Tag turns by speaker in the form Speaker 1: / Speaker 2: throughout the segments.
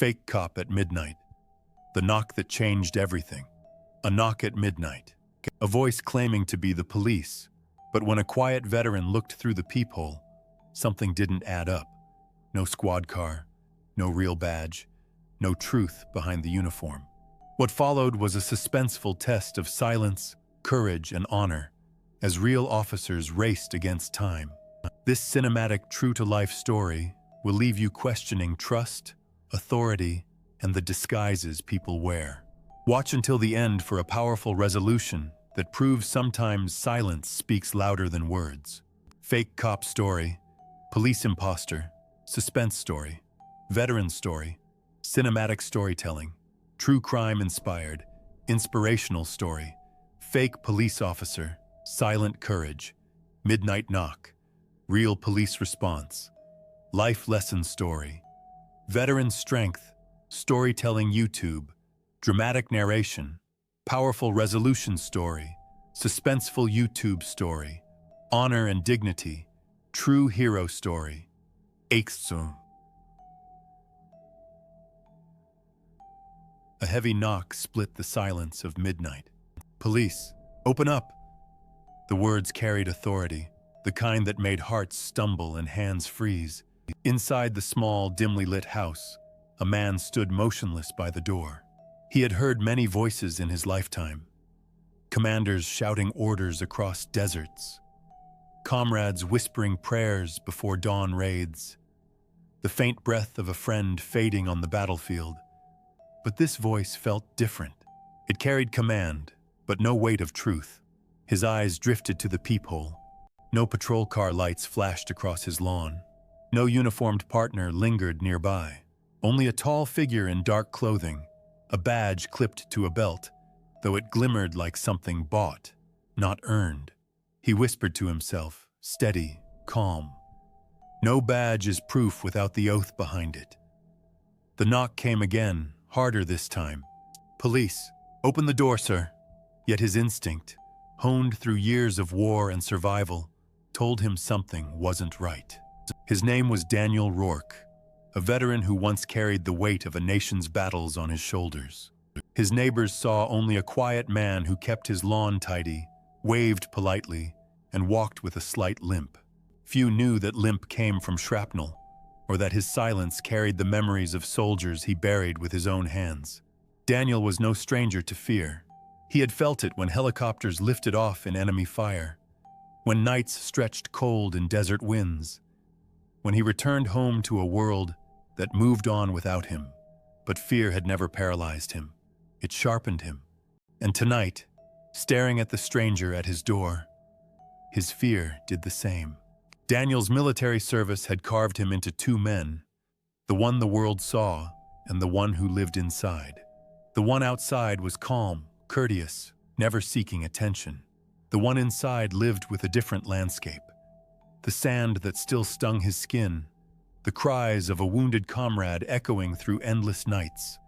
Speaker 1: Fake cop at midnight. The knock that changed everything. A knock at midnight. A voice claiming to be the police. But when a quiet veteran looked through the peephole, something didn't add up. No squad car, no real badge, no truth behind the uniform. What followed was a suspenseful test of silence, courage, and honor as real officers raced against time. This cinematic, true-to-life story will leave you questioning trust, authority, and the disguises people wear. Watch until the end for a powerful resolution that proves sometimes silence speaks louder than words. Fake cop story, police impostor, suspense story, veteran story, cinematic storytelling, true crime inspired, inspirational story, fake police officer, silent courage, midnight knock, real police response, life lesson story, veteran strength, storytelling YouTube, dramatic narration, powerful resolution story, suspenseful YouTube story, honor and dignity, true hero story, Aixum. A heavy knock split the silence of midnight. Police, open up! The words carried authority, the kind that made hearts stumble and hands freeze. Inside the small, dimly lit house, a man stood motionless by the door. He had heard many voices in his lifetime. Commanders shouting orders across deserts. Comrades whispering prayers before dawn raids. The faint breath of a friend fading on the battlefield. But this voice felt different. It carried command, but no weight of truth. His eyes drifted to the peephole. No patrol car lights flashed across his lawn. No uniformed partner lingered nearby. Only a tall figure in dark clothing, a badge clipped to a belt, though it glimmered like something bought, not earned. He whispered to himself, steady, calm. No badge is proof without the oath behind it. The knock came again, harder this time. Police, open the door, sir. Yet his instinct, honed through years of war and survival, told him something wasn't right. His name was Daniel Rourke, a veteran who once carried the weight of a nation's battles on his shoulders. His neighbors saw only a quiet man who kept his lawn tidy, waved politely, and walked with a slight limp. Few knew that limp came from shrapnel, or that his silence carried the memories of soldiers he buried with his own hands. Daniel was no stranger to fear. He had felt it when helicopters lifted off in enemy fire, when nights stretched cold in desert winds, when he returned home to a world that moved on without him. But fear had never paralyzed him. It sharpened him. And tonight, staring at the stranger at his door, his fear did the same. Daniel's military service had carved him into two men, the one the world saw and the one who lived inside. The one outside was calm, courteous, never seeking attention. The one inside lived with a different landscape. The sand that still stung his skin, the cries of a wounded comrade echoing through endless nights,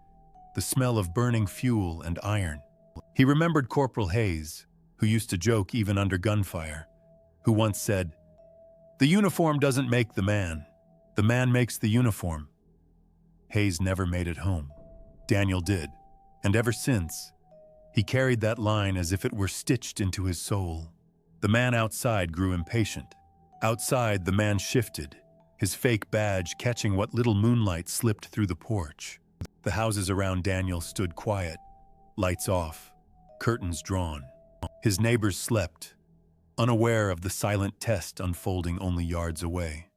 Speaker 1: the smell of burning fuel and iron. He remembered Corporal Hayes, who used to joke even under gunfire, who once said, "The uniform doesn't make the man makes the uniform." Hayes never made it home. Daniel did, and ever since, he carried that line as if it were stitched into his soul. The man outside grew impatient. Outside, the man shifted, his fake badge catching what little moonlight slipped through the porch. The houses around Daniel stood quiet, lights off, curtains drawn. His neighbors slept, unaware of the silent test unfolding only yards away.